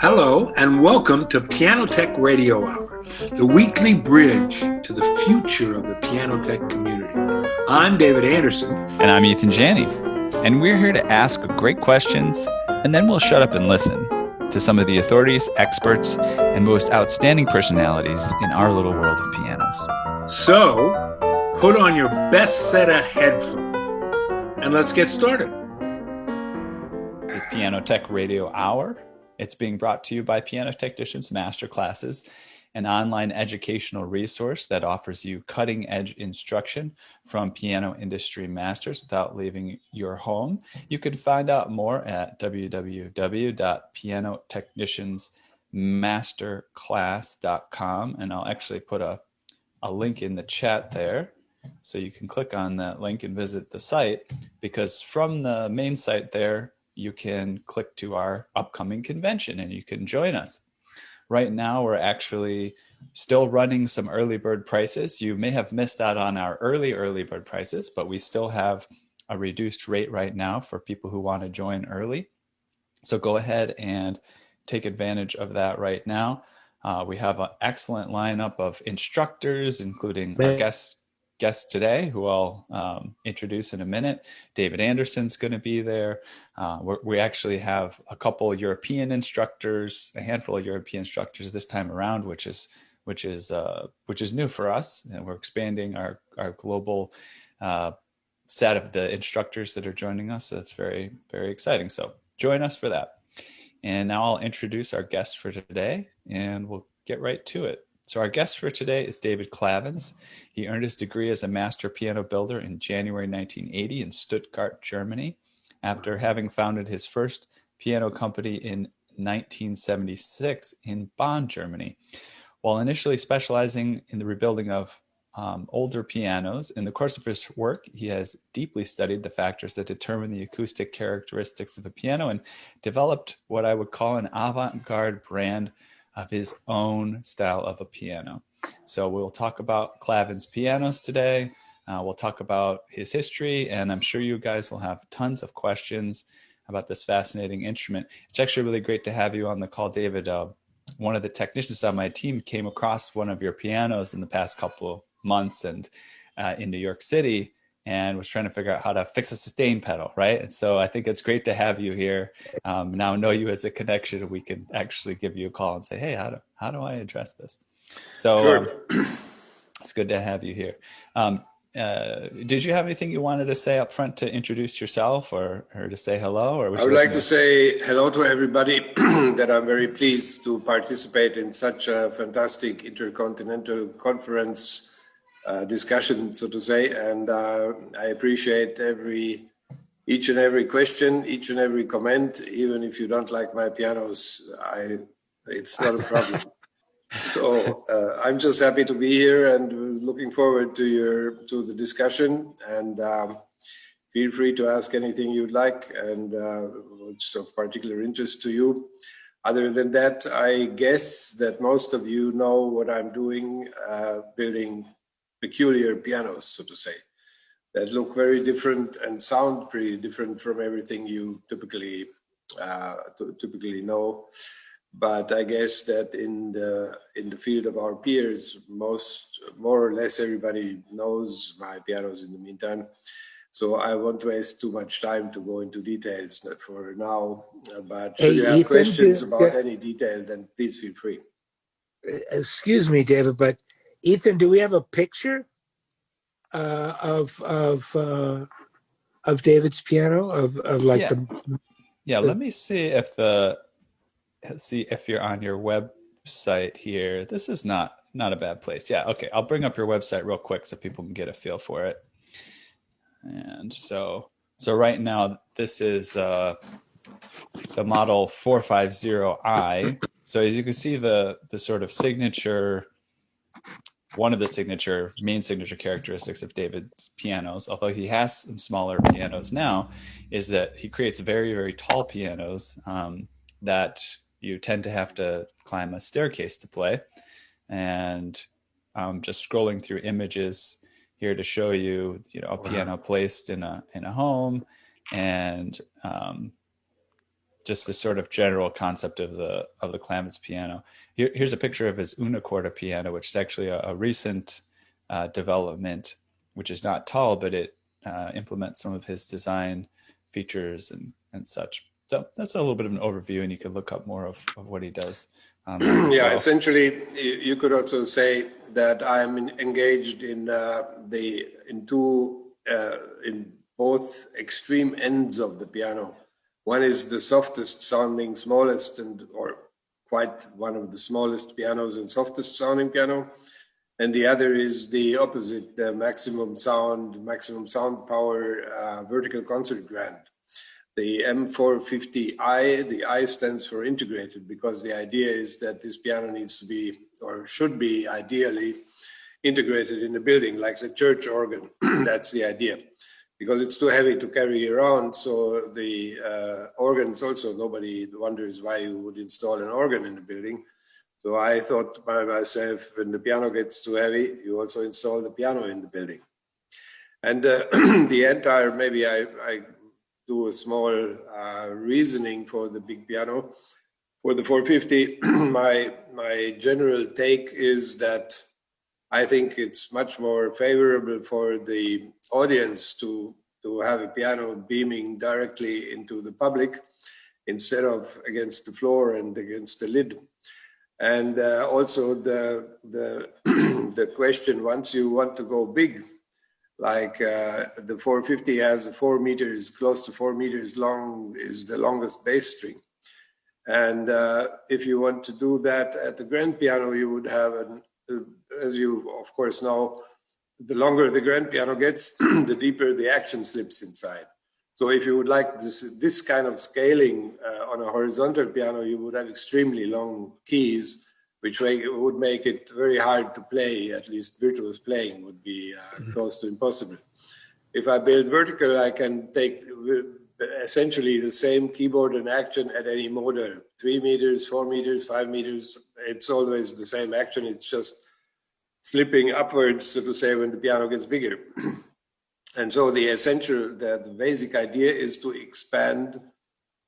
Hello and welcome to Piano Tech Radio Hour, the weekly bridge to the future of the piano tech community. I'm David Anderson. And I'm Ethan Janney. And we're here to ask great questions, and then we'll shut up and listen to some of the authorities, experts, and most outstanding personalities in our little world of pianos. So, put on your best set of headphones and let's get started. This is Piano Tech Radio Hour. It's being brought to you by Piano Technicians Masterclasses, an online educational resource that offers you cutting-edge instruction from piano industry masters without leaving your home. You can find out more at www.pianotechniciansmasterclass.com, and I'll actually put a link in the chat there, so you can click on that link and visit the site, because from the main site there, you can click to our upcoming convention and you can join us. Right now, we're actually still running some early bird prices. You may have missed out on our early bird prices, but we still have a reduced rate right now for people who want to join early. So go ahead and take advantage of that right now. We have an excellent lineup of instructors, including our guests today, who I'll introduce in a minute. David Anderson's going to be there. We actually have a couple of European instructors, a handful of European instructors this time around, which is new for us, and we're expanding our global set of the instructors that are joining us. So that's very, very exciting. So join us for that. And now I'll introduce our guest for today, and we'll get right to it. So our guest for today is David Klavins. He earned his degree as a master piano builder in January 1980 in Stuttgart, Germany, after having founded his first piano company in 1976 in Bonn, Germany. While initially specializing in the rebuilding of older pianos, in the course of his work, he has deeply studied the factors that determine the acoustic characteristics of a piano and developed what I would call an avant-garde brand of his own style of a piano. So we'll talk about Klavins Pianos today. We'll talk about his history, and I'm sure you guys will have tons of questions about this fascinating instrument. It's actually really great to have you on the call, David. One of the technicians on my team came across one of your pianos in the past couple of months and in New York City, and was trying to figure out how to fix a sustain pedal, right? And so I think it's great to have you here. Now know you as a connection, we can actually give you a call and say, hey, how do I address this? So Sure. It's good to have you here. Did you have anything you wanted to say up front to introduce yourself or to say hello? Or I would like to say hello to everybody, that I'm very pleased to participate in such a fantastic intercontinental conference discussion, so to say, and I appreciate each and every question, each and every comment. Even if you don't like my pianos, it's not a problem. So I'm just happy to be here and looking forward to the discussion. And feel free to ask anything you'd like, and what's of particular interest to you. Other than that, I guess that most of you know what I'm doing, building peculiar pianos, so to say, that look very different and sound pretty different from everything you typically know. But I guess that in the field of our peers, more or less everybody knows my pianos in the meantime. So I won't waste too much time to go into details for now. But should you have Ethan, questions about any detail, then please feel free. Excuse me, David, but Ethan, do we have a picture of David's piano Let me see if you're on your website here. This is not a bad place. Yeah, okay. I'll bring up your website real quick so people can get a feel for it. And so right now this is the model 450i. So as you can see, the sort of signature, one of the main signature characteristics of David's pianos, although he has some smaller pianos now, is that he creates very, very tall pianos that you tend to have to climb a staircase to play. And I'm just scrolling through images here to show you, a piano placed in a home, and just the sort of general concept of the Klavins piano. Here's a picture of his unicorda piano, which is actually a recent development, which is not tall, but it implements some of his design features and such. So that's a little bit of an overview, and you could look up more of what he does. Yeah, essentially, you could also say that I'm engaged in both extreme ends of the piano. One is the softest sounding, smallest, or quite one of the smallest pianos and softest sounding piano. And the other is the opposite, the maximum sound power vertical concert grand. The M450i, the I stands for integrated, because the idea is that this piano needs to be, or should be ideally, integrated in the building, like the church organ. That's the idea. Because it's too heavy to carry around, so the organs also, nobody wonders why you would install an organ in the building. So I thought by myself, when the piano gets too heavy, you also install the piano in the building. And the entire, maybe I do a small reasoning for the big piano. For the 450, my general take is that I think it's much more favorable for the audience to have a piano beaming directly into the public instead of against the floor and against the lid. And also the question, once you want to go big, like the 450 has 4 meters, close to 4 meters long, is the longest bass string. And if you want to do that at the grand piano, you would have, as you of course know, the longer the grand piano gets, the deeper the action slips inside. So if you would like this kind of scaling on a horizontal piano, you would have extremely long keys, which would make it very hard to play. At least virtuous playing would be close to impossible. If I build vertical, I can take essentially the same keyboard and action at any model, 3 meters, 4 meters, 5 meters. It's always the same action. It's just slipping upwards, so to say, when the piano gets bigger. And so the basic idea is to expand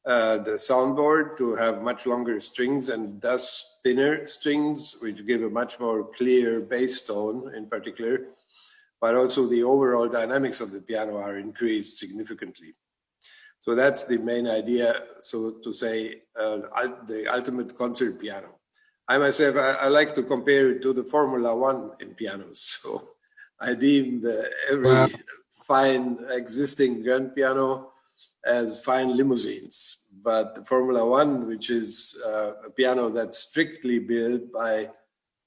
the soundboard to have much longer strings and thus thinner strings, which give a much more clear bass tone in particular, but also the overall dynamics of the piano are increased significantly. So that's the main idea, so to say, the ultimate concert piano. I myself, I like to compare it to the Formula One in pianos. So I deem every fine existing grand piano as fine limousines. But the Formula One, which is a piano that's strictly built by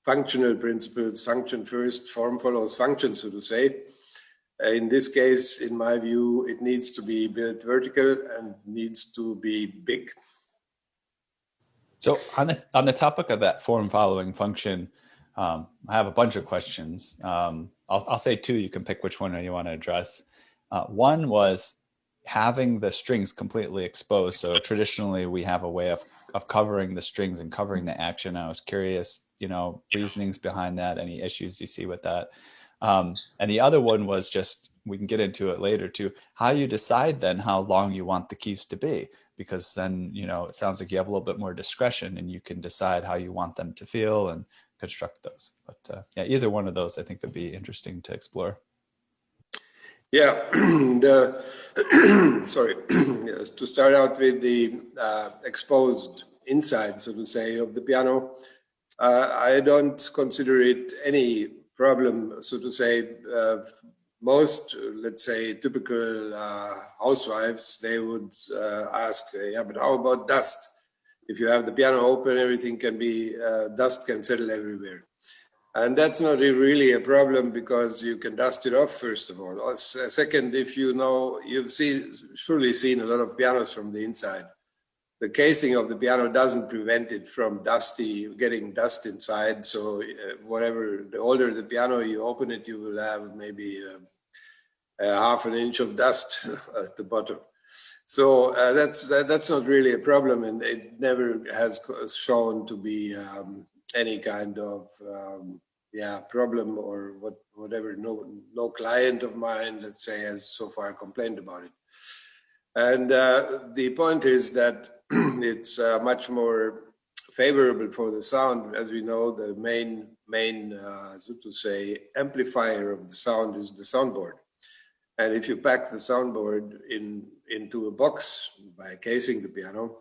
functional principles, function first, form follows function, so to say. In this case, in my view, it needs to be built vertical and needs to be big. So on the topic of that form following function, I have a bunch of questions. I'll say two. You can pick which one you want to address. One was having the strings completely exposed. So traditionally, we have a way of covering the strings and covering the action. I was curious, reasonings behind that. Any issues you see with that? And the other one was just, we can get into it later too, how you decide then how long you want the keys to be, because then, it sounds like you have a little bit more discretion and you can decide how you want them to feel and construct those. But yeah, either one of those I think would be interesting to explore. Yeah, sorry, yes, to start out with the exposed inside, so to say, of the piano, I don't consider it any problem, so to say. Most, let's say, typical housewives, they would ask, yeah, but how about dust? If you have the piano open, everything can be, dust can settle everywhere. And that's not really a problem because you can dust it off, first of all. Second, if you've surely seen a lot of pianos from the inside. The casing of the piano doesn't prevent it from getting dust inside. So the older the piano you open it, you will have maybe half an inch of dust at the bottom. So that's not really a problem, and it never has shown to be any kind of problem or whatever. No client of mine, let's say, has so far complained about it. And the point is that it's much more favorable for the sound. As we know, the main so to say, amplifier of the sound is the soundboard. And if you pack the soundboard into a box by casing the piano,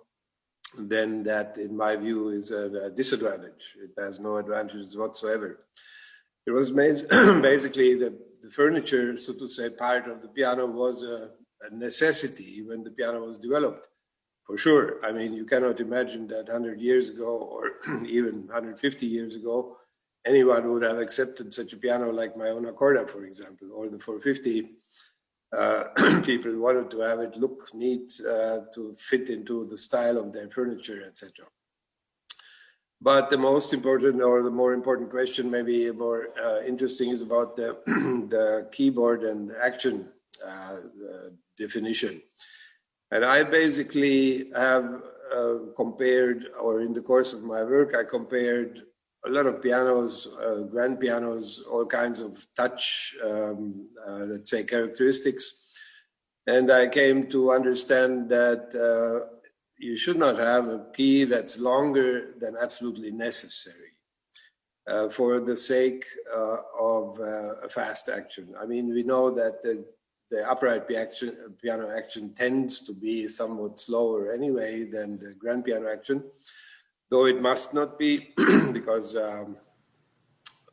then that, in my view, is a disadvantage. It has no advantages whatsoever. It was made basically the furniture, so to say, part of the piano was a necessity when the piano was developed, for sure. I mean, you cannot imagine that 100 years ago or even 150 years ago, anyone would have accepted such a piano like my own Accorda, for example, or the 450. People wanted to have it look neat, to fit into the style of their furniture, etc. But the most important, or the more important question, maybe more interesting, is about the, the keyboard and action definition. And I basically have compared, or in the course of my work, I compared a lot of pianos, grand pianos, all kinds of touch, let's say, characteristics. And I came to understand that you should not have a key that's longer than absolutely necessary for the sake of a fast action. I mean, we know that the upright piano action tends to be somewhat slower anyway than the grand piano action, though it must not be, because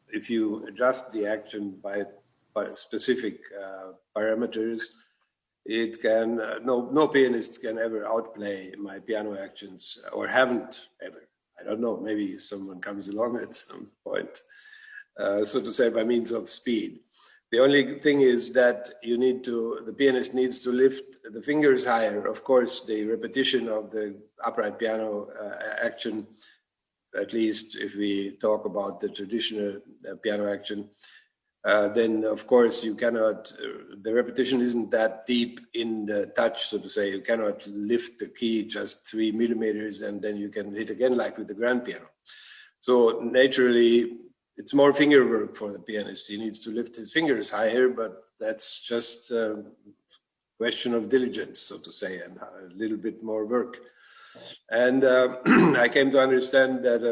if you adjust the action by specific parameters, it can, no pianist can ever outplay my piano actions, or haven't ever. I don't know, maybe someone comes along at some point, so to say, by means of speed. The only thing is that the pianist needs to lift the fingers higher. Of course, the repetition of the upright piano action, at least if we talk about the traditional piano action, then of course you cannot, the repetition isn't that deep in the touch, so to say. You cannot lift the key just 3 millimeters and then you can hit again like with the grand piano. So naturally, it's more finger work for the pianist. He needs to lift his fingers higher, but that's just a question of diligence, so to say, and a little bit more work. And I came to understand that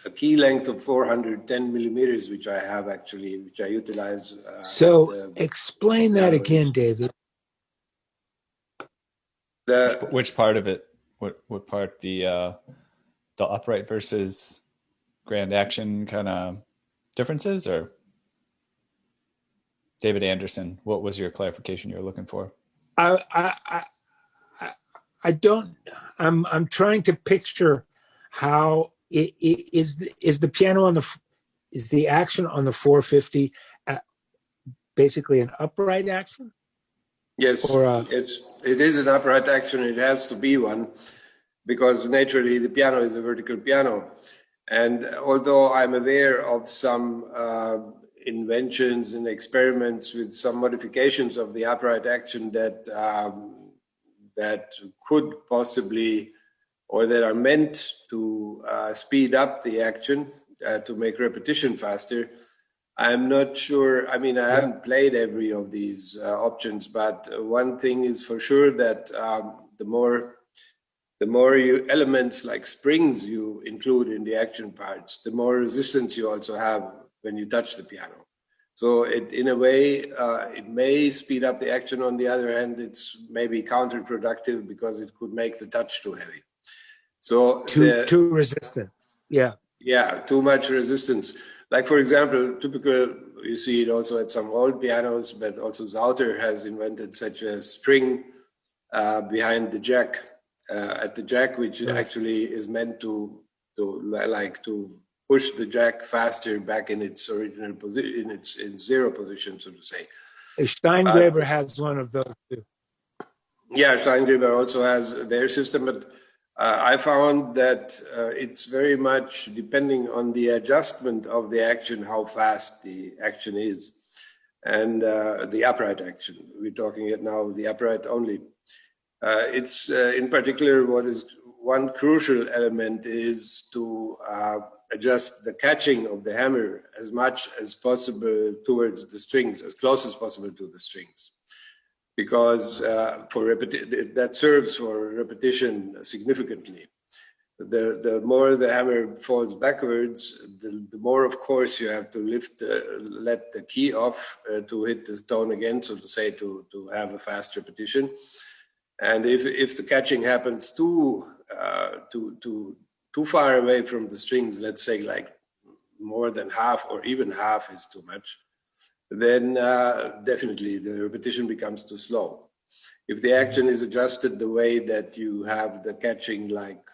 a key length of 410 millimeters, which I have actually, which I utilize. So explain that again, David. Which part of it? What part? The upright versus grand action kind of differences, or David Anderson? What was your clarification you were looking for? I don't. I'm trying to picture how is the piano on is the action on the 450 basically an upright action? Yes, yes, it is an upright action. It has to be one, because naturally the piano is a vertical piano. And although I'm aware of some inventions and experiments with some modifications of the upright action that that could possibly, or that are meant to speed up the action to make repetition faster, I'm not sure. I mean, I haven't played every of these options, but one thing is for sure that the more elements like springs you include in the action parts, the more resistance you also have when you touch the piano. So in a way, it may speed up the action. On the other hand, it's maybe counterproductive because it could make the touch too heavy. So too resistant. Yeah. Yeah, too much resistance. Like, for example, typical, you see it also at some old pianos, but also Sauter has invented such a spring behind the jack. At the jack, which actually is meant to push the jack faster back in its original position, in zero position, so to say. Steingräber has one of those too. Yeah, Steingräber also has their system, but I found that it's very much depending on the adjustment of the action, how fast the action is, and the upright action. We're talking it now the upright only. It's in particular, what is one crucial element is to adjust the catching of the hammer as much as possible towards the strings, as close as possible to the strings. because that serves for repetition significantly. The more the hammer falls backwards, the more, of course, you have to let the key off to hit the tone again, so to say, to have a fast repetition. And if the catching happens too far away from the strings, let's say like more than half or even half is too much, then definitely the repetition becomes too slow. If the action is adjusted the way that you have the catching like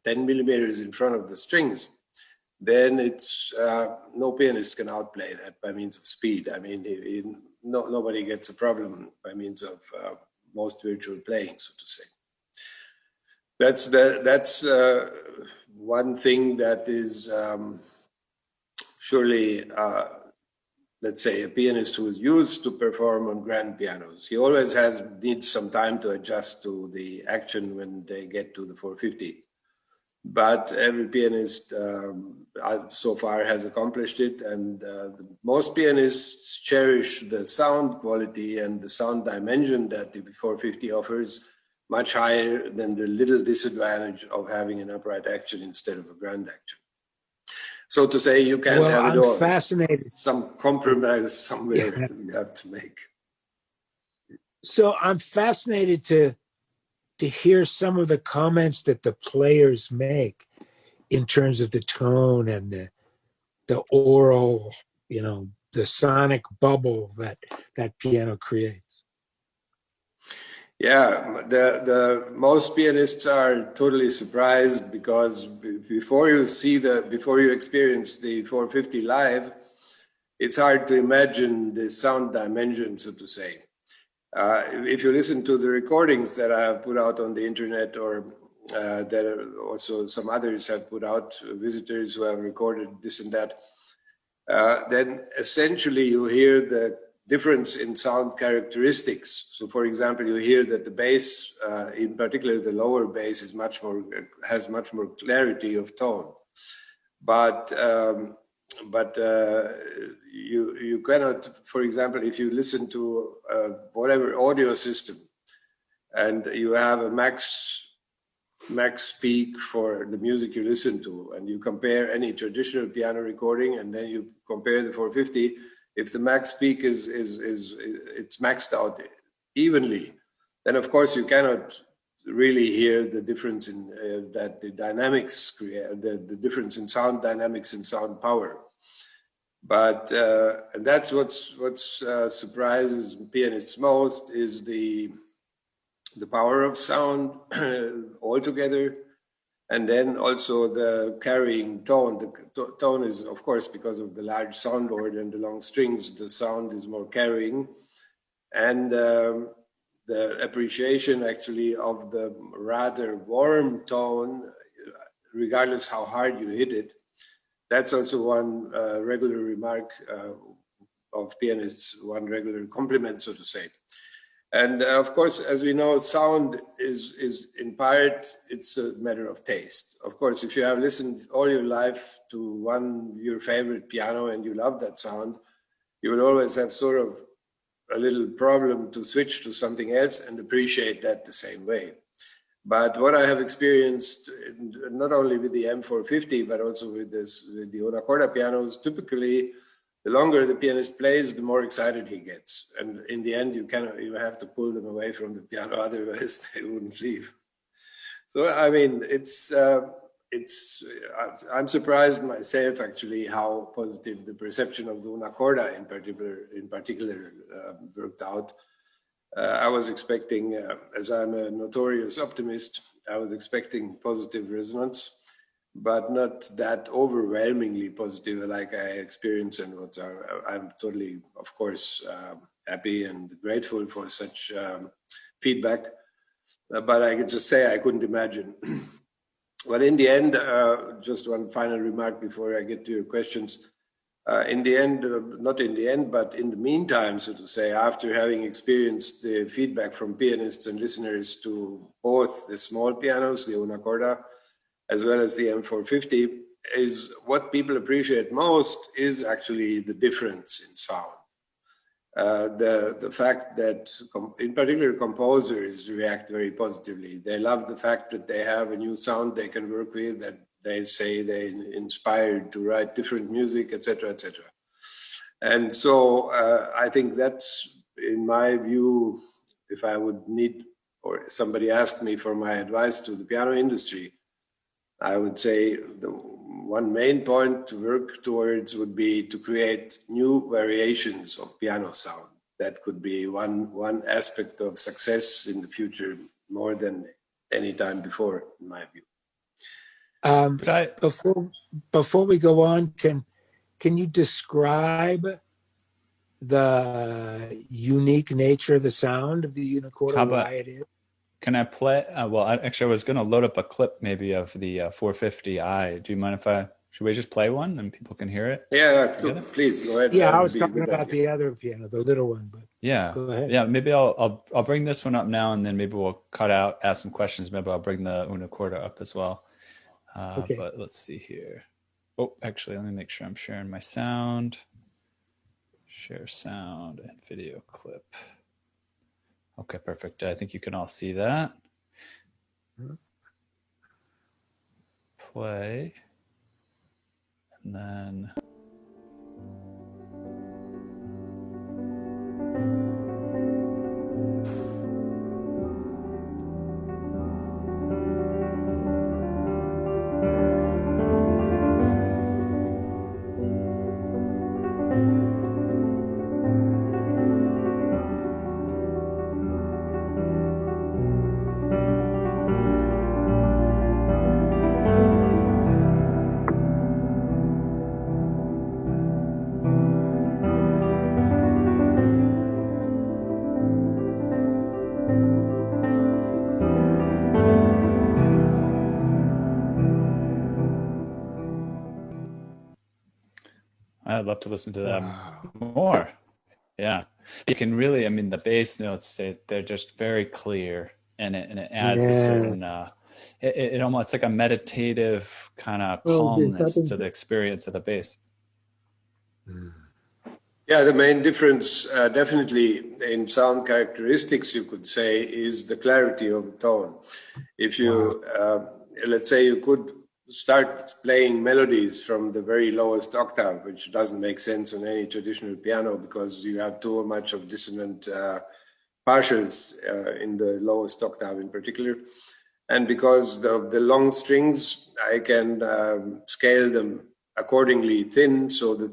10 millimeters in front of the strings, then it's no pianist can outplay that by means of speed. I mean, nobody gets a problem by means of most virtual playing, so to say. That's one thing that is surely, let's say, a pianist who is used to perform on grand pianos. He always needs some time to adjust to the action when they get to the 450. But every pianist so far has accomplished it, and most pianists cherish the sound quality and the sound dimension that the 450 offers much higher than the little disadvantage of having an upright action instead of a grand action. So to say, you can't have it all. I'm fascinated. Some compromise somewhere you have to make. So I'm fascinated to hear some of the comments that the players make in terms of the tone and the aural, the sonic bubble that piano creates. Yeah, the most pianists are totally surprised because before you experience the 450 live, it's hard to imagine the sound dimension, so to say. If you listen to the recordings that I have put out on the internet, or that also some others have put out, visitors who have recorded this and that, then essentially you hear the difference in sound characteristics. So, for example, you hear that the bass, in particular the lower bass, has much more clarity of tone. But you cannot, for example, if you listen to whatever audio system, and you have a max peak for the music you listen to, and you compare any traditional piano recording, and then you compare the 450. If the max peak it's maxed out evenly, then of course you cannot really hear the difference in that the dynamics create, the difference in sound dynamics and sound power. But and that's what's surprises pianists most, is the power of sound altogether. And then also the carrying tone. The tone is, of course, because of the large soundboard and the long strings, the sound is more carrying. And the appreciation actually of the rather warm tone, regardless how hard you hit it, that's also one regular remark of pianists, one regular compliment, so to say. And of course, as we know, sound is in part, it's a matter of taste. Of course, if you have listened all your life to your favorite piano and you love that sound, you will always have sort of a little problem to switch to something else and appreciate that the same way. But what I have experienced, not only with the M450, but also with the un'accorda pianos, typically, the longer the pianist plays, the more excited he gets. And in the end, you have to pull them away from the piano, otherwise they wouldn't leave. So, I mean, I'm surprised myself, actually, how positive the perception of the un'accorda in particular worked out. I was expecting, as I'm a notorious optimist, I was expecting positive resonance, but not that overwhelmingly positive like I experienced, and what I'm totally, of course, happy and grateful for such feedback. But I could just say I couldn't imagine. But in the end, just one final remark before I get to your questions. In the end, not in the end, but in the meantime, so to say, after having experienced the feedback from pianists and listeners to both the small pianos, the un'accorda, as well as the M450, is what people appreciate most is actually the difference in sound. the fact that, in particular, composers react very positively. They love the fact that they have a new sound they can work with, that they say they're inspired to write different music, etc., etc. And so I think that's, in my view, if I would need, or somebody asked me for my advice to the piano industry, I would say the one main point to work towards would be to create new variations of piano sound. That could be one aspect of success in the future, more than any time before, in my view. Before we go on, can you describe the unique nature of the sound of the unicorda, why it is? Can I play? Well, actually, I was going to load up a clip maybe of the 450i. Do you mind if should we just play one and people can hear it? Yeah, please go ahead. Yeah, I was talking about the other piano, the little one, but yeah, go ahead. Yeah, maybe I'll bring this one up now, and then maybe we'll cut out, ask some questions. Maybe I'll bring the unicorda up as well. Okay. But let's see here. Oh, actually, let me make sure I'm sharing my sound. Share sound and video clip. Okay, perfect. I think you can all see that. Play. And then... I'd love to listen to that more. Yeah. You can really, I mean, the bass notes, they're just very clear, and it adds a certain, it almost like a meditative kind of calmness to the experience of the bass. Yeah, the main difference definitely in sound characteristics, you could say, is the clarity of the tone. If you, let's say you could start playing melodies from the very lowest octave, which doesn't make sense on any traditional piano because you have too much of dissonant partials in the lowest octave in particular. And because of the long strings, I can scale them accordingly thin. So the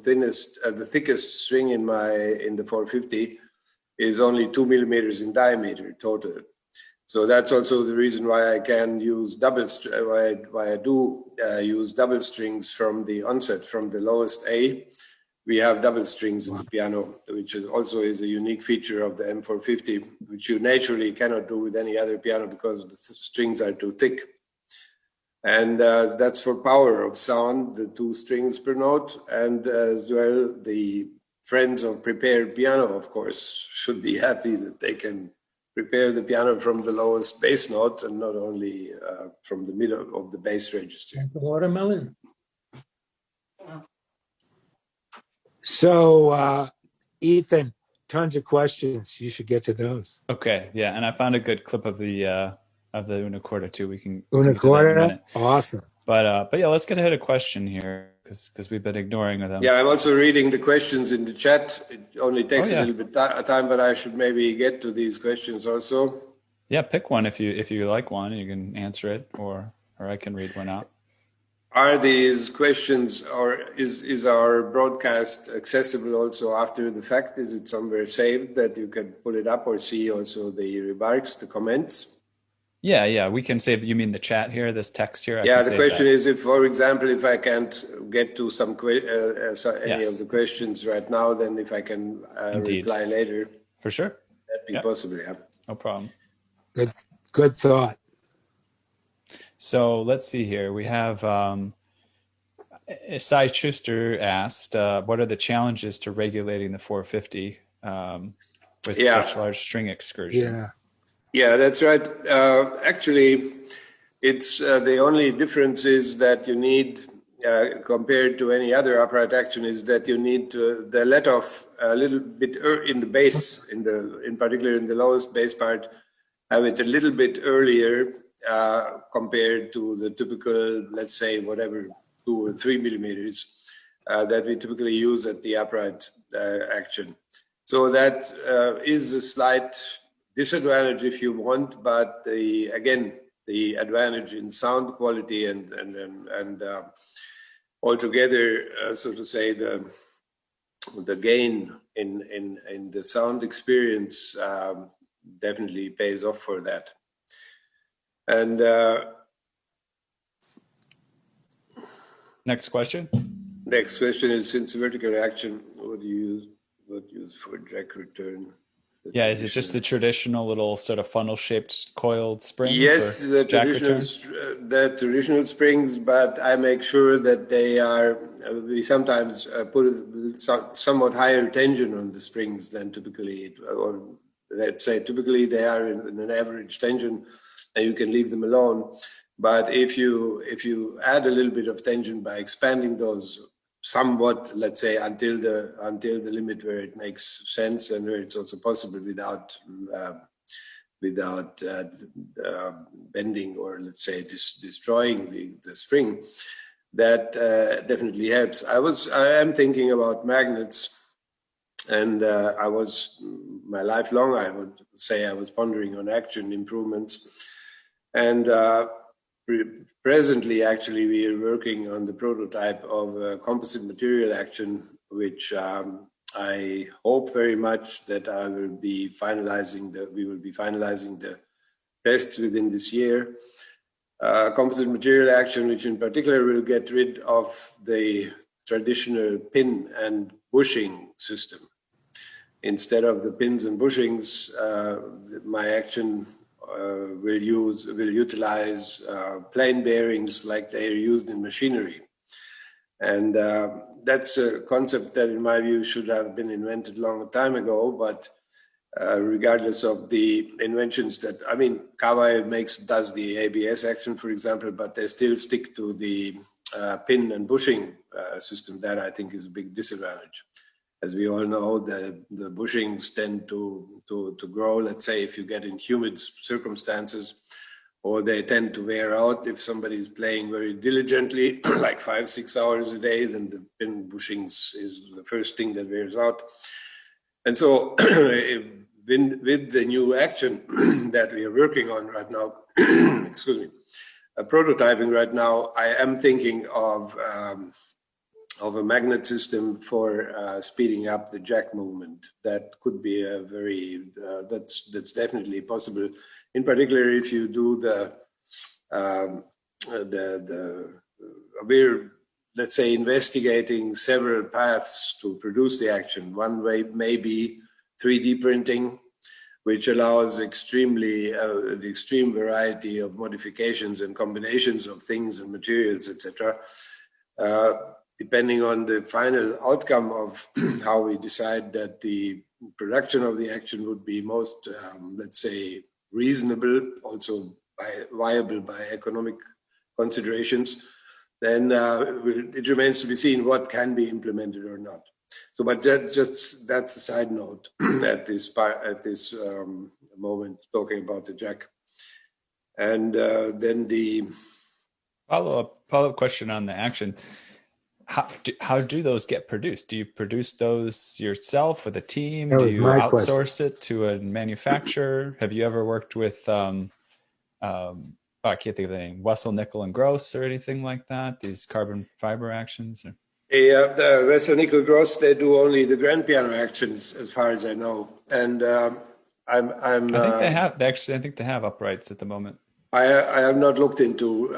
thickest string in the 450 is only 2 millimeters in diameter total. So that's also the reason why I can use why I do use double strings from the onset, from the lowest A. We have double strings in the piano, which also is a unique feature of the M450, which you naturally cannot do with any other piano because the strings are too thick. And that's for power of sound, the 2 strings per note, and as well, the friends of prepared piano, of course, should be happy that they can prepare the piano from the lowest bass note and not only from the middle of the bass register. Watermelon. So, Ethan, tons of questions. You should get to those. Okay, yeah, and I found a good clip of the unicorda too. We can unicorda, awesome. But yeah, let's get ahead of question here because we've been ignoring them. Yeah, I'm also reading the questions in the chat. It only takes a little bit of time, but I should maybe get to these questions also. Yeah, pick one if you like one. You can answer it, or I can read one out. Are these questions, or is our broadcast accessible also after the fact? Is it somewhere saved that you can pull it up or see also the remarks, the comments? Yeah, we can save. You mean the chat here, this text here? Yeah, the question is, if, for example, if I can't get to any of the questions right now, then if I can reply later. For sure. That'd be possible, yeah. No problem. Good thought. So let's see here. We have Cy Schuster asked, what are the challenges to regulating the 450 with such large string excursion? Yeah, that's right. Actually, it's the only difference is that you need compared to any other upright action is that you need the let off a little bit in the bass, in particular in the lowest bass part, have it a little bit earlier compared to the typical, let's say, whatever, 2 or 3 millimeters that we typically use at the upright action. So that is a slight disadvantage if you want, but again, the advantage in sound quality and altogether, so to say, the gain in the sound experience definitely pays off for that. And next question. Next question is, since vertical action, what do you use for jack return? Yeah, is it just the traditional little sort of funnel-shaped coiled spring? Yes, the traditional springs, but I make sure that they are. We sometimes put somewhat higher tension on the springs than typically, or let's say typically they are in an average tension, and you can leave them alone. But if you add a little bit of tension by expanding those somewhat, let's say, until the limit where it makes sense and where it's also possible without bending or, let's say, destroying the spring, that definitely helps. I am thinking about magnets, and my life long, I would say, I was pondering on action improvements, and presently, actually, we are working on the prototype of a composite material action, which I hope very much that we will be finalizing the tests within this year. Composite material action, which in particular will get rid of the traditional pin and bushing system. Instead of the pins and bushings, my action will utilize plain bearings like they are used in machinery. And that's a concept that, in my view, should have been invented a long time ago, but regardless of the inventions that, I mean, Kawai does the ABS action, for example, but they still stick to the pin and bushing system. That, I think, is a big disadvantage. As we all know, the bushings tend to grow, let's say, if you get in humid circumstances, or they tend to wear out. If somebody is playing very diligently, like 5-6 hours a day, then the pin bushings is the first thing that wears out. And so with the new action that we are working on right now, excuse me, prototyping right now, I am thinking of a magnet system for speeding up the jack movement. That could be a very, that's definitely possible. In particular, if you do we're, let's say, investigating several paths to produce the action. One way may be 3D printing, which allows the extreme variety of modifications and combinations of things and materials, etc. Depending on the final outcome of how we decide that the production of the action would be most, let's say, reasonable, also viable by economic considerations, then it remains to be seen what can be implemented or not. So, but that's a side note at this moment, talking about the jack. And then the follow-up question on the action. How do those get produced? Do you produce those yourself with a team? Do you outsource it to a manufacturer? Have you ever worked with, I can't think of the name, Wessel, Nickel, and Gross or anything like that? These carbon fiber actions? Yeah, the Wessel, Nickel, Gross, they do only the grand piano actions, as far as I know. And I think they have. I think they have uprights at the moment. I have not looked into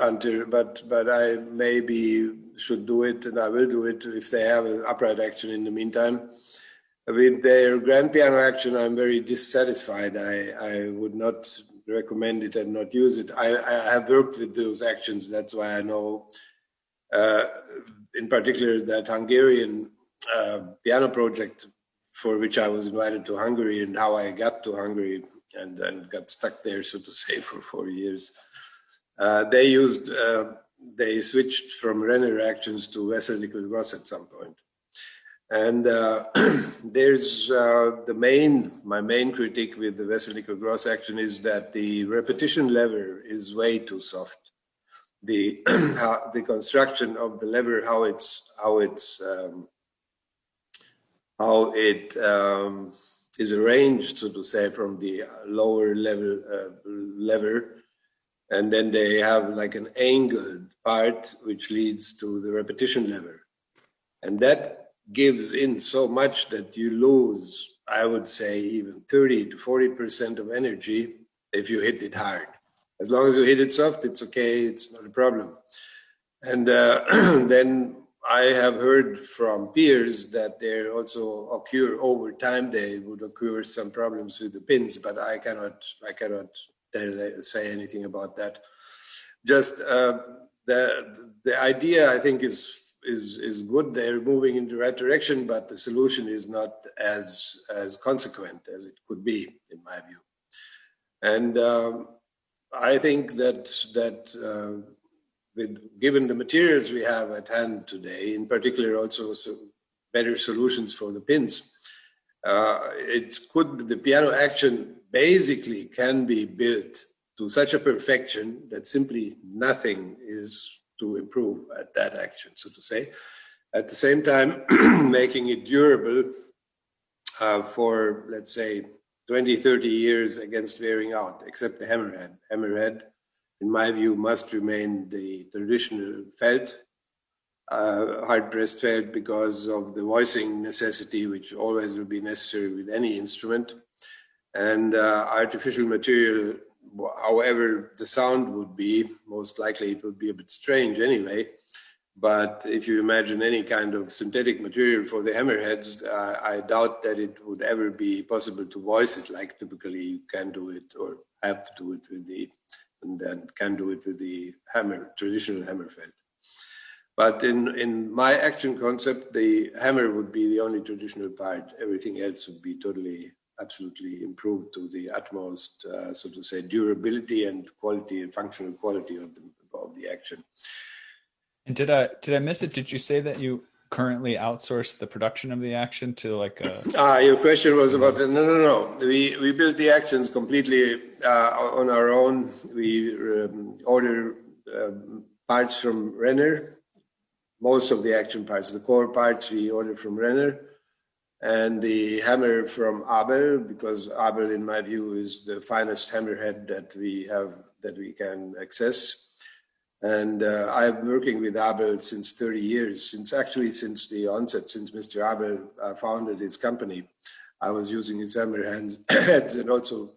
but I maybe should do it, and I will do it if they have an upright action in the meantime. With their grand piano action, I'm very dissatisfied. I would not recommend it and not use it. I have worked with those actions. That's why I know, in particular, that Hungarian piano project for which I was invited to Hungary, and how I got to Hungary and got stuck there, so to say, for 4 years. They used they switched from Renner actions to Wessel-Nickel-Gross at some point. And there's my main critique with the Wessel-Nickel-Gross action is that the repetition lever is way too soft. The construction of the lever, how it is arranged, so to say, from the lower level lever, and then they have like an angled part which leads to the repetition lever, and that gives in so much that you lose, I would say, even 30 to 40% of energy if you hit it hard. As long as you hit it soft, it's okay, it's not a problem. And then I have heard from peers that there also occur over time, they would occur some problems with the pins, but I cannot say anything about that. Just the idea, I think, is good. They're moving in the right direction, but the solution is not as consequent as it could be, in my view. And I think that given the materials we have at hand today, in particular also better solutions for the pins, the piano action basically can be built to such a perfection that simply nothing is to improve at that action, so to say. At the same time, making it durable for, let's say, 20, 30 years against wearing out, except the hammerhead. Hammerhead, in my view, must remain the traditional felt, hard-pressed felt, because of the voicing necessity, which always will be necessary with any instrument. And artificial material, however the sound would be, most likely it would be a bit strange anyway. But if you imagine any kind of synthetic material for the hammerheads, I doubt that it would ever be possible to voice it like typically you can do it, or have to do it with the traditional hammer felt. But in my action concept, the hammer would be the only traditional part. Everything else would be totally, absolutely improved to the utmost, so to say, durability and quality and functional quality of the action. And did I miss it? Did you say that you currently outsource the production of the action to like a... Your question was about... No. We built the actions completely on our own. We order parts from Renner. Most of the action parts, the core parts, we order from Renner. And the hammer from Abel, because Abel, in my view, is the finest hammerhead that we have, that we can access. And I'm working with Abel since 30 years, since the onset, since Mr. Abel founded his company. I was using his hammerheads and also,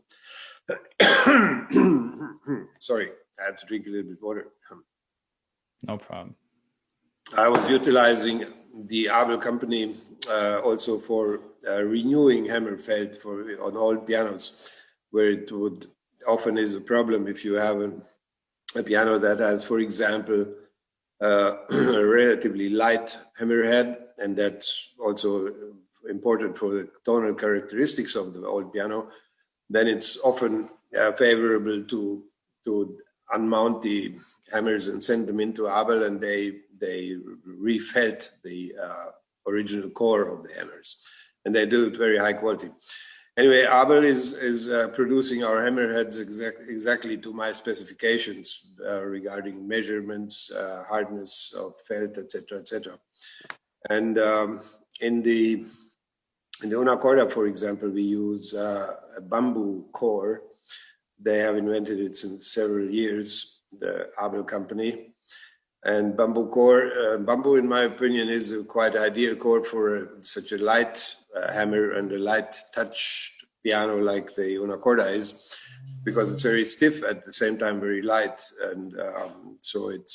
sorry, I have to drink a little bit of water. No problem. I was utilizing the Abel company also for renewing hammer felt on old pianos, where it would often is a problem if you have a piano that has, for example, a relatively light hammerhead, and that's also important for the tonal characteristics of the old piano. Then it's often favorable to unmount the hammers and send them into Abel, and they refelt the original core of the hammers, and they do it very high quality. Anyway, Abel is producing our hammerheads exactly to my specifications regarding measurements, hardness of felt, etc., etc. And in the Unacorda, for example, we use a bamboo core. They have invented it since several years, the Abel company. And bamboo, in my opinion, is a quite ideal core for such a light hammer and a light touch piano like the Unacorda is, because it's very stiff at the same time very light, and so it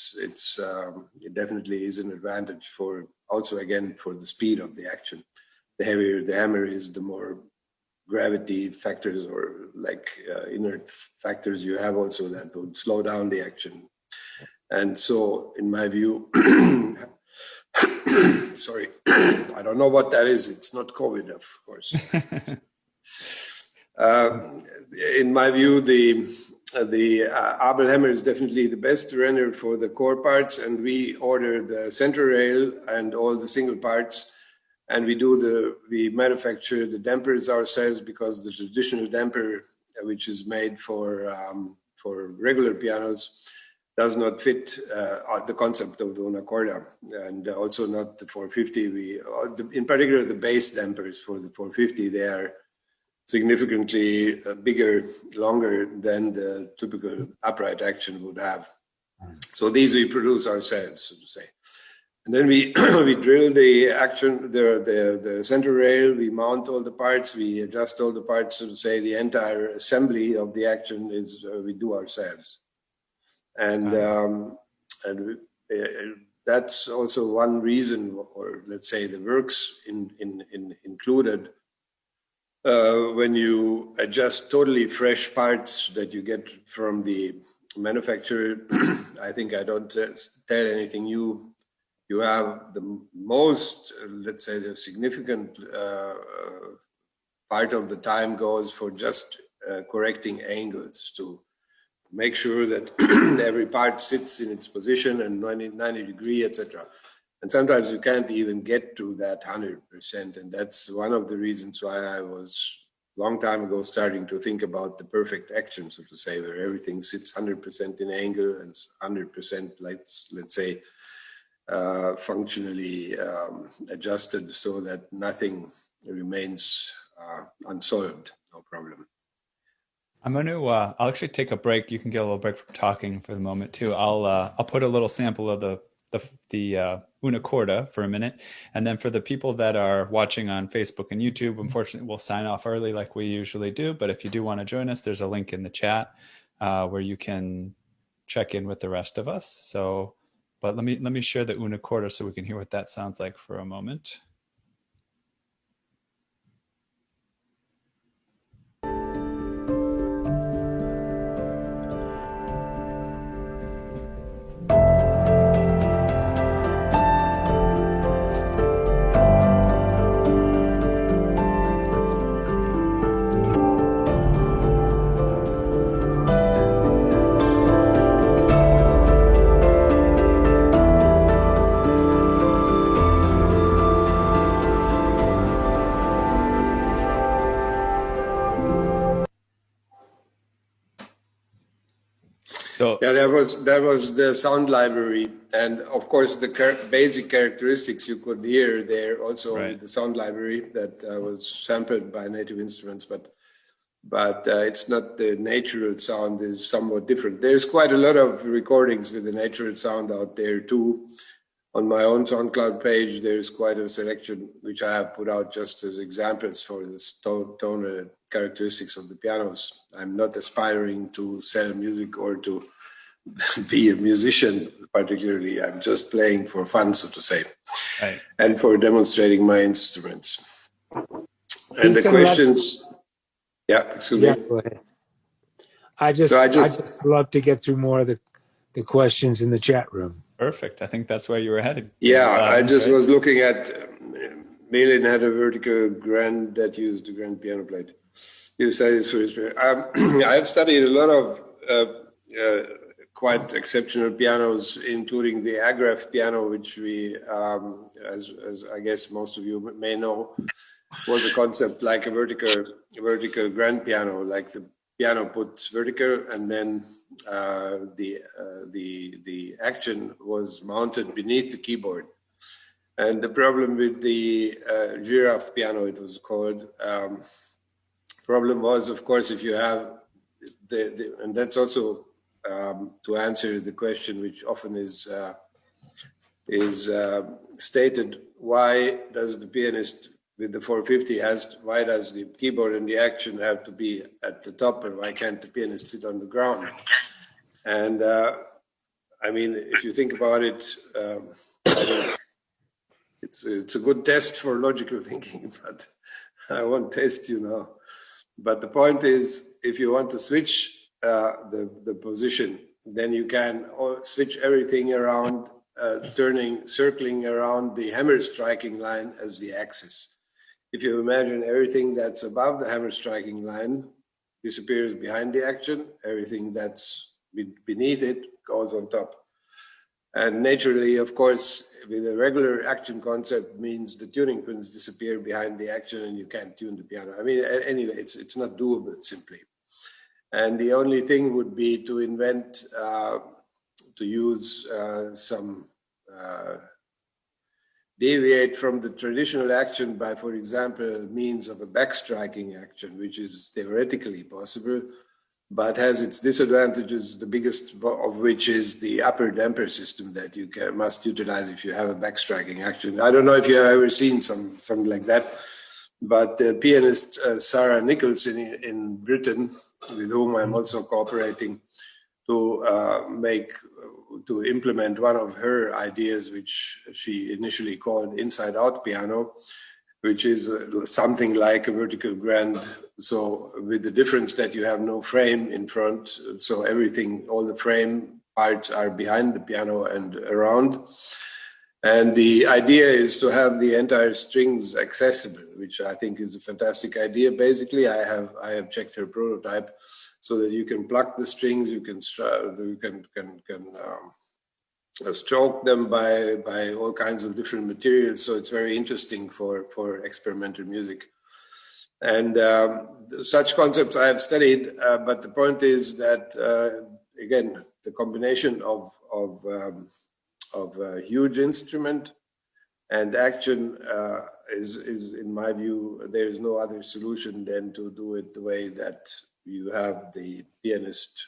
definitely is an advantage for also again for the speed of the action. The heavier the hammer is, the more gravity factors or like inert factors you have also that would slow down the action. And so, in my view, sorry, I don't know what that is. It's not COVID, of course. In my view, the Abel hammer is definitely the best rendered for the core parts, and we order the center rail and all the single parts, and we manufacture the dampers ourselves, because the traditional damper, which is made for regular pianos, does not fit the concept of the una corda, and also not the 450. In particular, the bass dampers for the 450, they are significantly bigger, longer than the typical upright action would have. So these we produce ourselves, so to say. And then we we drill the action, the center rail, we mount all the parts, we adjust all the parts, so to say. The entire assembly of the action is we do ourselves. And that's also one reason, or let's say the works included, when you adjust totally fresh parts that you get from the manufacturer. I think I don't tell anything new. You have the most, let's say, the significant part of the time goes for just correcting angles to make sure that every part sits in its position and 90 degree, etc. And sometimes you can't even get to that 100%. And that's one of the reasons why I was long time ago starting to think about the perfect action, so to say, where everything sits 100% in angle and 100%, let's say, functionally adjusted, so that nothing remains unsolved, no problem. I'm going to, I'll actually take a break. You can get a little break from talking for the moment too. I'll put a little sample of the una corda for a minute. And then for the people that are watching on Facebook and YouTube, unfortunately, we'll sign off early like we usually do. But if you do want to join us, there's a link in the chat where you can check in with the rest of us. So, but let me share the una corda so we can hear what that sounds like for a moment. So yeah, that was the sound library, and of course the basic characteristics you could hear there also with the sound library that was sampled by Native Instruments, but it's not the natural sound, is somewhat different. There's quite a lot of recordings with the natural sound out there too. On my own SoundCloud page, there's quite a selection which I have put out just as examples for the tonal characteristics of the pianos. I'm not aspiring to sell music or to be a musician particularly. I'm just playing for fun, so to say, and for demonstrating my instruments. And the questions, excuse me. Go ahead. I just love to get through more of the questions in the chat room. Perfect. I think that's where you were headed. Yeah, I just was looking at, Malin had a vertical grand that used the grand piano plate. You say this for his I have studied a lot of quite exceptional pianos, including the Agraf piano, which we, as I guess most of you may know, was a concept like a vertical grand piano, like the piano put vertical, and then the action was mounted beneath the keyboard. And the problem with the giraffe piano, it was called, problem was, of course, if you have and that's also to answer the question which often is stated, why does the pianist with the 450 why does the keyboard and the action have to be at the top, and why can't the pianist sit on the ground? And I mean, if you think about it, it's a good test for logical thinking, but I won't test you now. But the point is, if you want to switch the position, then you can switch everything around, circling around the hammer striking line as the axis. If you imagine everything that's above the hammer striking line disappears behind the action. Everything that's beneath it goes on top. And naturally, of course, with a regular action concept means the tuning pins disappear behind the action and you can't tune the piano. I mean, anyway, it's not doable simply. And the only thing would be to invent, to use deviate from the traditional action by, for example, means of a backstriking action, which is theoretically possible, but has its disadvantages, the biggest of which is the upper damper system that you must utilize if you have a backstriking action. I don't know if you have ever seen something like that, but the pianist Sarah Nichols in Britain, with whom I'm also cooperating to implement one of her ideas, which she initially called inside-out piano, which is something like a vertical grand. So with the difference that you have no frame in front, so everything, all the frame parts are behind the piano and around. And the idea is to have the entire strings accessible, which I think is a fantastic idea. Basically, I have checked her prototype so that you can pluck the strings, you can stroke them by all kinds of different materials. So it's very interesting for experimental music. And such concepts I have studied, but the point is that, again, the combination of a huge instrument and action is, in my view, there is no other solution than to do it the way that you have the pianist,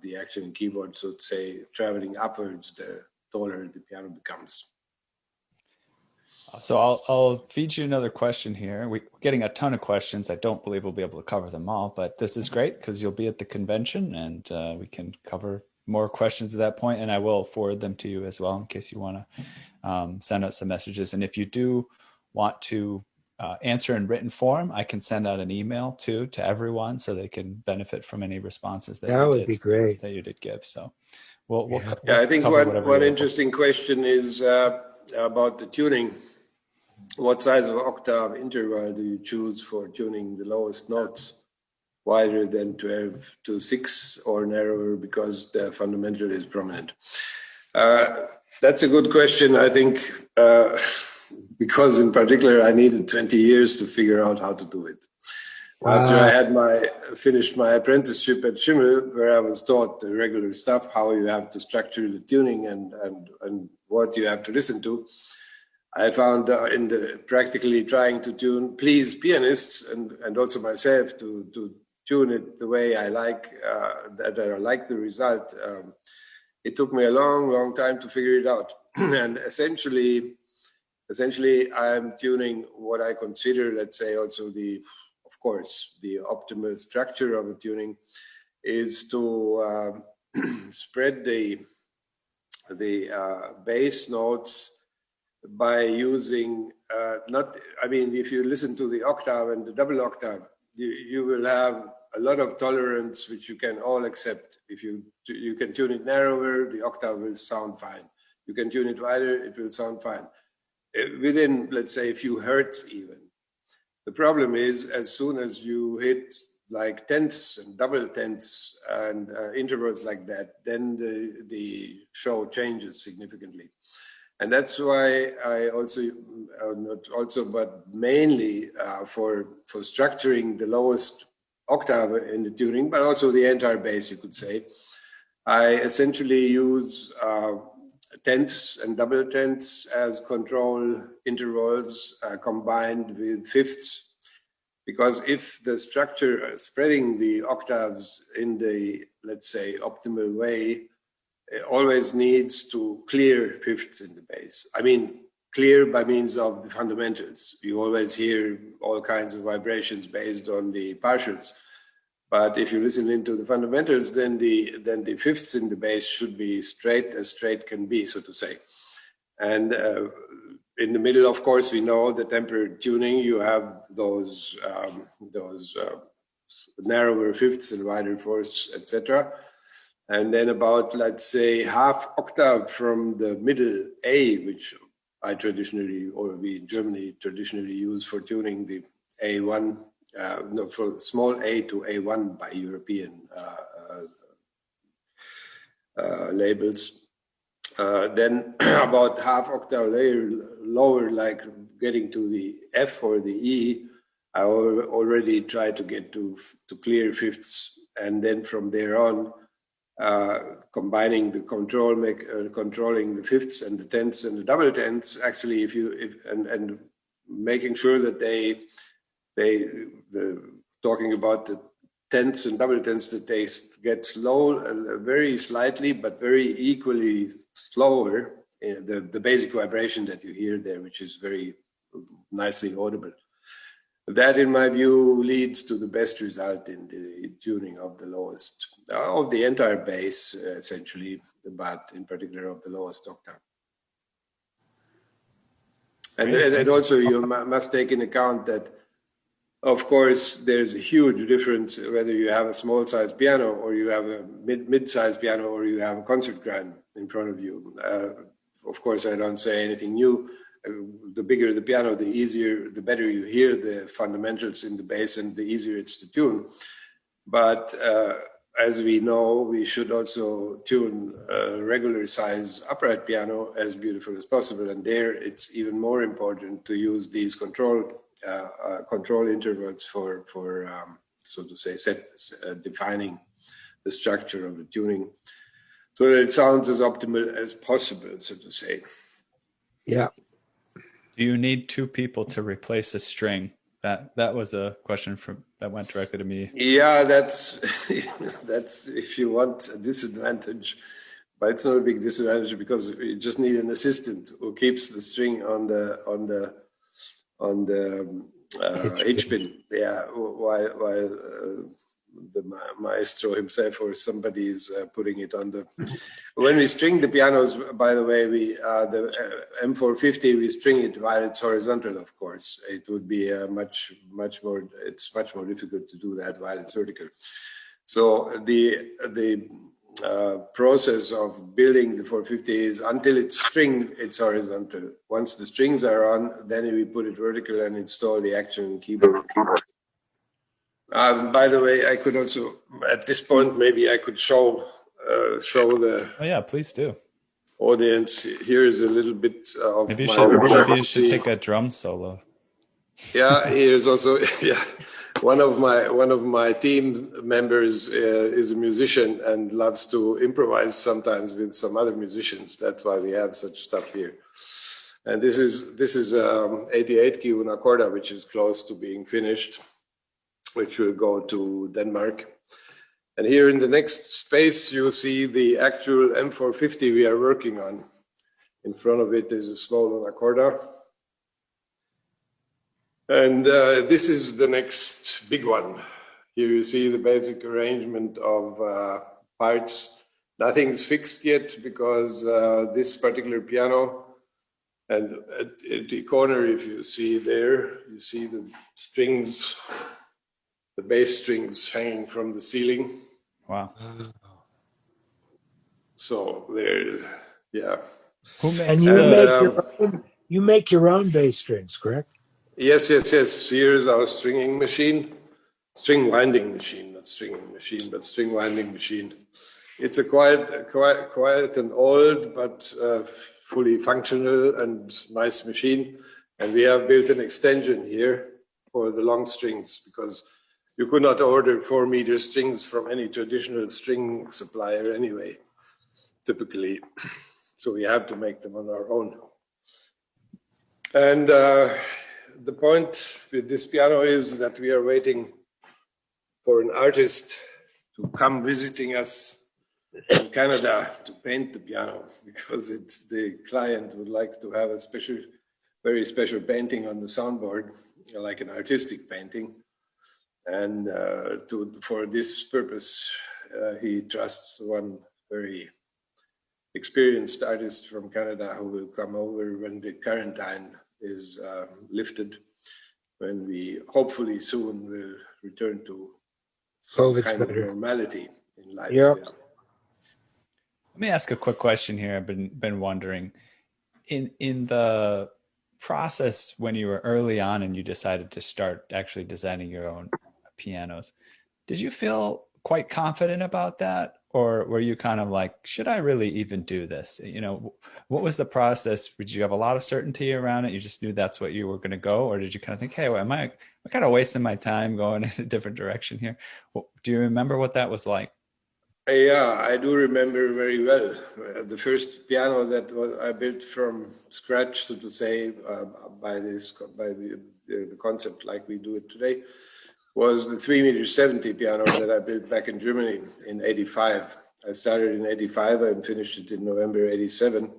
the action keyboard, so to say, traveling upwards, the taller the piano becomes. So I'll feed you another question here. We're getting a ton of questions. I don't believe we'll be able to cover them all, but this is great because you'll be at the convention and we can cover more questions at that point, and I will forward them to you as well in case you want to send out some messages. And if you do want to answer in written form, I can send out an email to everyone so they can benefit from any responses that would be great that you did give. So we'll I think one interesting question is about the tuning. What size of octave interval do you choose for tuning the lowest notes? Wider than 12 to 6 or narrower because the fundamental is prominent? That's a good question, I think, because in particular I needed 20 years to figure out how to do it. After I had finished my apprenticeship at Schimmel, where I was taught the regular stuff, how you have to structure the tuning and what you have to listen to, I found in the practically trying to please pianists and also myself to tune it the way I like, that I like the result. It took me a long time to figure it out. And essentially I'm tuning what I consider, let's say, also of course, the optimal structure of a tuning is to spread the bass notes by using, if you listen to the octave and the double octave, you will have a lot of tolerance, which you can all accept. If you can tune it narrower, the octave will sound fine. You can tune it wider, it will sound fine. Within, let's say, a few hertz even. The problem is, as soon as you hit like tenths and double tenths and intervals like that, then the show changes significantly. And that's why I also, but mainly for structuring the lowest octave in the tuning, but also the entire bass, you could say, I essentially use tenths and double tenths as control intervals combined with fifths. Because if the structure spreading the octaves in the, let's say, optimal way, it always needs to clear fifths in the bass. I mean, clear by means of the fundamentals. You always hear all kinds of vibrations based on the partials. But if you listen into the fundamentals, then the fifths in the bass should be straight as straight can be, so to say. And in the middle, of course, we know the tempered tuning. You have those narrower fifths and wider fourths, etc. And then about, let's say, half octave from the middle A, which I traditionally, or we in Germany traditionally use for tuning the A1 no, from small A to A1 by European labels. Then about half octave lower, like getting to the F or the E, I already tried to get to clear fifths, and then from there on, combining the controlling the fifths and the tenths and the double tenths. Actually, and making sure that talking about the tenths and double tenths, that they get slow and very slightly, but very equally slower. The basic vibration that you hear there, which is very nicely audible. That, in my view, leads to the best result in the tuning of the lowest, of the entire bass, essentially, but in particular of the lowest octave. And also you must take in account that, of course, there's a huge difference whether you have a small-sized piano or you have a mid-sized piano or you have a concert grand in front of you. Of course, I don't say anything new. The bigger the piano, the easier, the better you hear the fundamentals in the bass, and the easier it's to tune. But as we know, we should also tune a regular size upright piano as beautiful as possible. And there, it's even more important to use these control intervals for so to say, defining the structure of the tuning, so that it sounds as optimal as possible, so to say. Yeah. Do you need two people to replace a string? That was a question that went directly to me. Yeah, that's if you want a disadvantage, but it's not a big disadvantage because you just need an assistant who keeps the string on the H pin. Yeah, while the maestro himself or somebody is putting it on the. When we string the pianos, by the way, the M450 we string it while it's horizontal. Of course, it would be much more. It's much more difficult to do that while it's vertical. So the process of building the 450 is until it's stringed, it's horizontal. Once the strings are on, then we put it vertical and install the action keyboard. By the way, I could also, at this point, maybe I could show the. Oh yeah, please do. Audience. Here is a little bit of maybe you should take a drum solo. Yeah, here's also one of my team members is a musician and loves to improvise sometimes with some other musicians. That's why we have such stuff here. And this is 88 key una corda, which is close to being finished, which will go to Denmark. And here in the next space, you see the actual M450 we are working on. In front of it is a small una corda. And this is the next big one. Here you see the basic arrangement of parts. Nothing's fixed yet because this particular piano, and at the corner, if you see there, you see the strings, the bass strings hanging from the ceiling. Wow. So there, yeah. Who makes and you make your own bass strings, correct? Yes. Here's our string winding machine, not stringing machine, but string winding machine. It's a quite an old but fully functional and nice machine. And we have built an extension here for the long strings because you could not order 4-meter strings from any traditional string supplier anyway, typically. So we have to make them on our own. And the point with this piano is that we are waiting for an artist to come visiting us in Canada to paint the piano, because the client would like to have a very special painting on the soundboard, like an artistic painting. And for this purpose, he trusts one very experienced artist from Canada who will come over when the quarantine is lifted, when we hopefully soon will return to some kind of normality in life. Yep. Yeah. Let me ask a quick question here. I've been wondering, in the process when you were early on and you decided to start actually designing your own pianos, did you feel quite confident about that? Or were you kind of like, should I really even do this? You know, what was the process? Did you have a lot of certainty around it? You just knew that's what you were going to go? Or did you kind of think, hey, well, am I kind of wasting my time going in a different direction here? Do you remember what that was like? Yeah, I do remember very well. The first piano that I built from scratch, so to say, by the concept like we do it today, was the 3 meter 70 piano that I built back in Germany in '85. I started in '85 and finished it in November '87.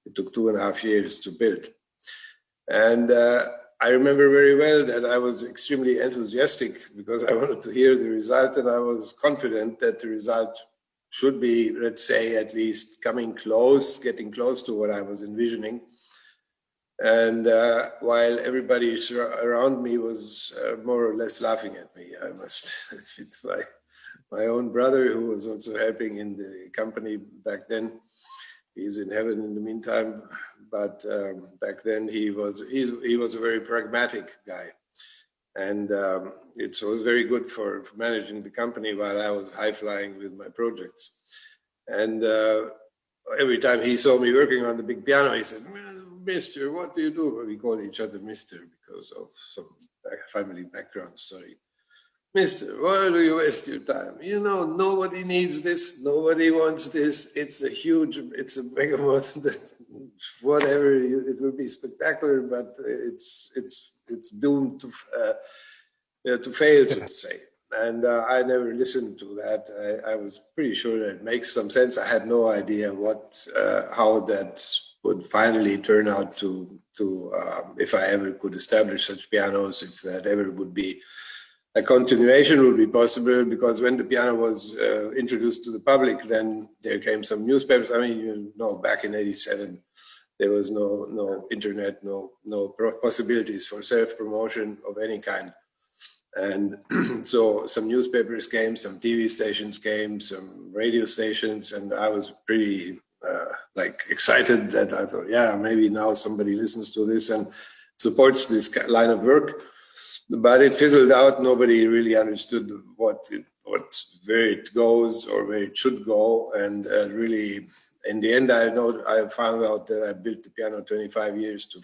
It took 2.5 years to build. And I remember very well that I was extremely enthusiastic because I wanted to hear the result, and I was confident that the result should be, let's say, at least getting close to what I was envisioning. And while everybody around me was more or less laughing at me, I must admit, my own brother, who was also helping in the company back then, he's in heaven in the meantime, but back then he was a very pragmatic guy, and it was very good for managing the company while I was high flying with my projects. And every time he saw me working on the big piano, he said, "Mister, what do you do?" We call each other Mister because of some family background story. "Mister, why do you waste your time? You know, nobody needs this. Nobody wants this. It's a behemoth. Whatever, it will be spectacular, but it's doomed to fail, so to say." And I never listened to that. I was pretty sure that it makes some sense. I had no idea how that would finally turn out to if I ever could establish such pianos, if that ever would be a continuation would be possible, because when the piano was introduced to the public, then there came some newspapers. I mean, you know, back in '87, there was no internet, no possibilities for self-promotion of any kind. And so some newspapers came, some TV stations came, some radio stations, and I was pretty excited that I thought, yeah, maybe now somebody listens to this and supports this line of work. But it fizzled out. Nobody really understood where it goes or where it should go. And really, in the end, I found out that I built the piano 25 years too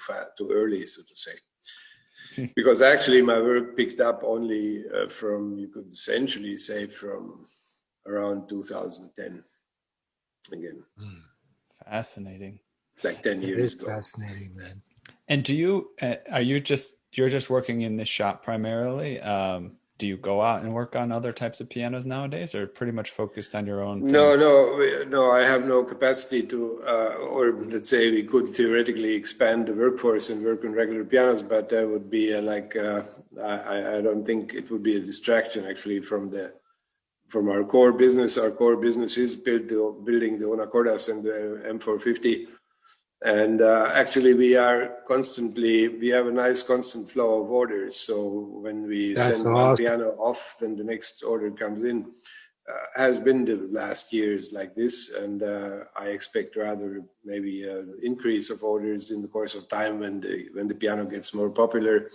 early, so to say. Because actually my work picked up only from, you could essentially say, from around 2010 again. Fascinating. Like 10 years ago. Fascinating, man. And you're just working in this shop primarily? Do you go out and work on other types of pianos nowadays, or pretty much focused on your own things? No, I have no capacity to, or let's say we could theoretically expand the workforce and work on regular pianos, but that would be I don't think it would be a distraction actually from our core business. Our core business is building the Unacordas and the M450. And actually, we have a nice constant flow of orders. So when we send one piano off, then the next order comes in. Has been the last years like this, and I expect rather maybe an increase of orders in the course of time when the piano gets more popular.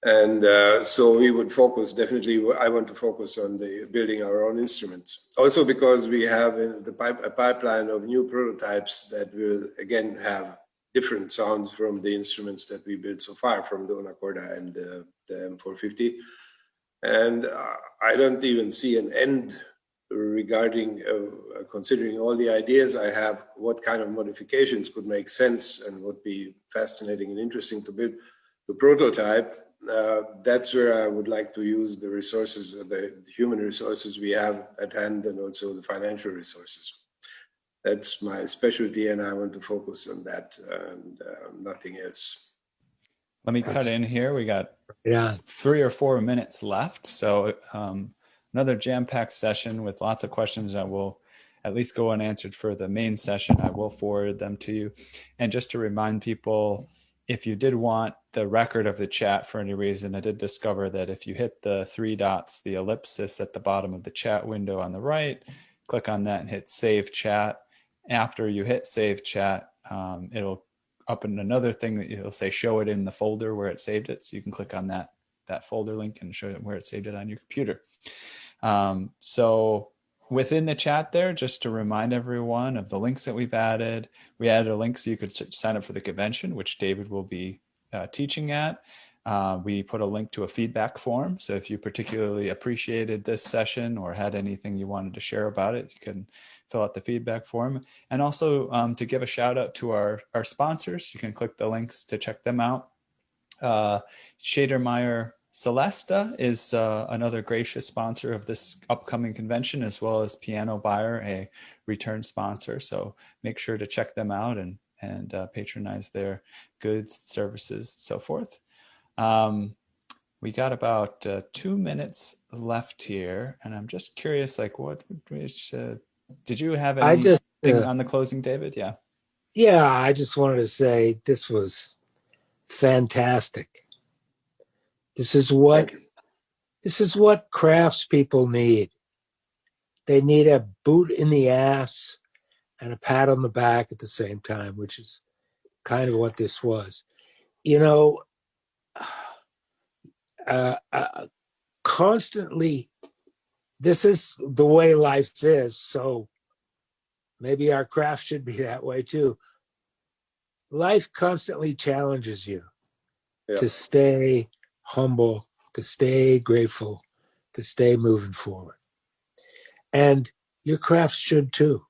And so we would focus, definitely, I want to focus on building our own instruments. Also because we have a pipeline of new prototypes that will, again, have different sounds from the instruments that we built so far, from the Unacorda and the M450. And I don't even see an end regarding, considering all the ideas I have, what kind of modifications could make sense and would be fascinating and interesting to build. The prototype, that's where I would like to use the resources, the human resources we have at hand, and also the financial resources. That's my specialty, and I want to focus on that and nothing else. Let me cut in here. We got 3 or 4 minutes left. So another jam-packed session with lots of questions that will at least go unanswered for the main session. I will forward them to you. And just to remind people, if you did want the record of the chat for any reason, I did discover that if you hit the 3 dots, the ellipsis at the bottom of the chat window on the right, click on that and hit Save Chat. After you hit Save Chat, it'll up in another thing that you'll say show it in the folder where it saved it. So you can click on that folder link and show it where it saved it on your computer. So within the chat there, just to remind everyone of the links that we've added, we added a link so you could sign up for the convention, which David will be teaching at. We put a link to a feedback form. So if you particularly appreciated this session or had anything you wanted to share about it, you can fill out the feedback form. And also to give a shout out to our sponsors, you can click the links to check them out. Schadermeyer Celesta is another gracious sponsor of this upcoming convention, as well as Piano Buyer, a return sponsor. So make sure to check them out and patronize their goods, services, so forth. We got about 2 minutes left here, and I'm just curious, like, did you have anything on the closing, David? Yeah. Yeah, I just wanted to say this was fantastic. This is what craftspeople need. They need a boot in the ass and a pat on the back at the same time, which is kind of what this was. You know, constantly, this is the way life is. So maybe our craft should be that way too. Life constantly challenges you to stay humble, to stay grateful, to stay moving forward. And your craft should too.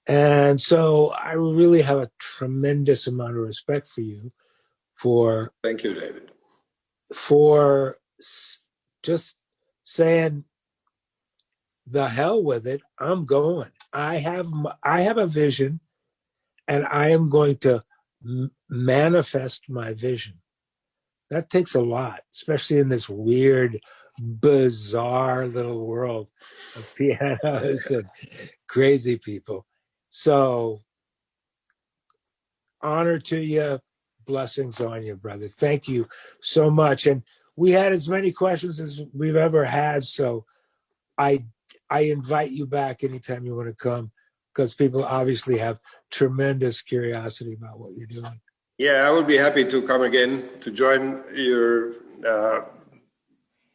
And so I really have a tremendous amount of respect for you for... Thank you, David. For just saying, the hell with it, I'm going. I have a vision, and I am going to manifest my vision. That takes a lot, especially in this weird, bizarre little world of pianos and crazy people. So, honor to you, blessings on you, brother. Thank you so much. And we had as many questions as we've ever had, so I invite you back anytime you want to come, because people obviously have tremendous curiosity about what you're doing. Yeah, I would be happy to come again to join your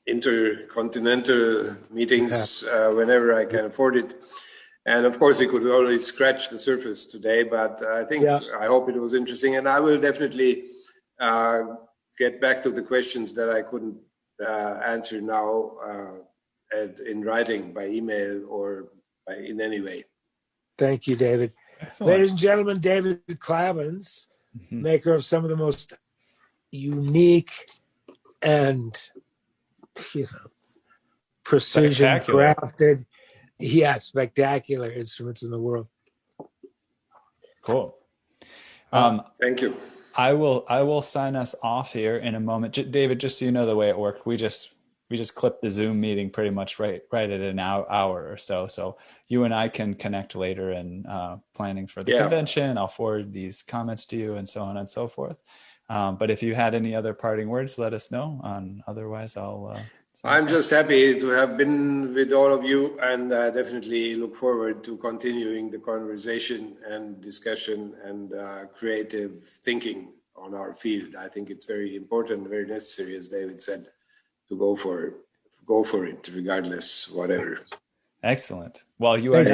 intercontinental meetings whenever I can afford it. And of course, we could only scratch the surface today, but I think I hope it was interesting. And I will definitely get back to the questions that I couldn't answer now in writing, by email, or in any way. Thank you, David. Excellent. Ladies and gentlemen, David Klavins, maker of some of the most unique and, precision crafted, spectacular instruments in the world. Cool. Thank you. I will sign us off here in a moment. David, just so you know the way it worked, we just clipped the Zoom meeting pretty much right at an hour or so. So you and I can connect later and planning for the convention. I'll forward these comments to you and so on and so forth. But if you had any other parting words, let us know. Otherwise, I'm just happy to have been with all of you, and definitely look forward to continuing the conversation and discussion and creative thinking on our field. I think it's very important, very necessary, as David said, to go for it regardless, whatever. Excellent. Well, you are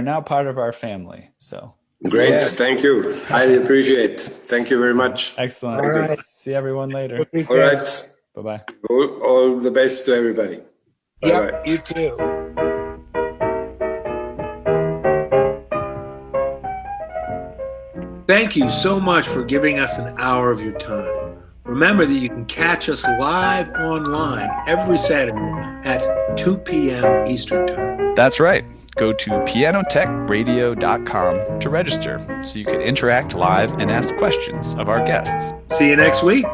now part of our family. So great. Yes. Thank you. Highly appreciate. Thank you very much. Excellent. All right. See everyone later. All right. Bye-bye. All the best to everybody. Bye-bye. Yep, you too. Thank you so much for giving us an hour of your time. Remember that you can catch us live online every Saturday at 2 p.m. Eastern Time. That's right. Go to pianotechradio.com to register so you can interact live and ask questions of our guests. See you next week.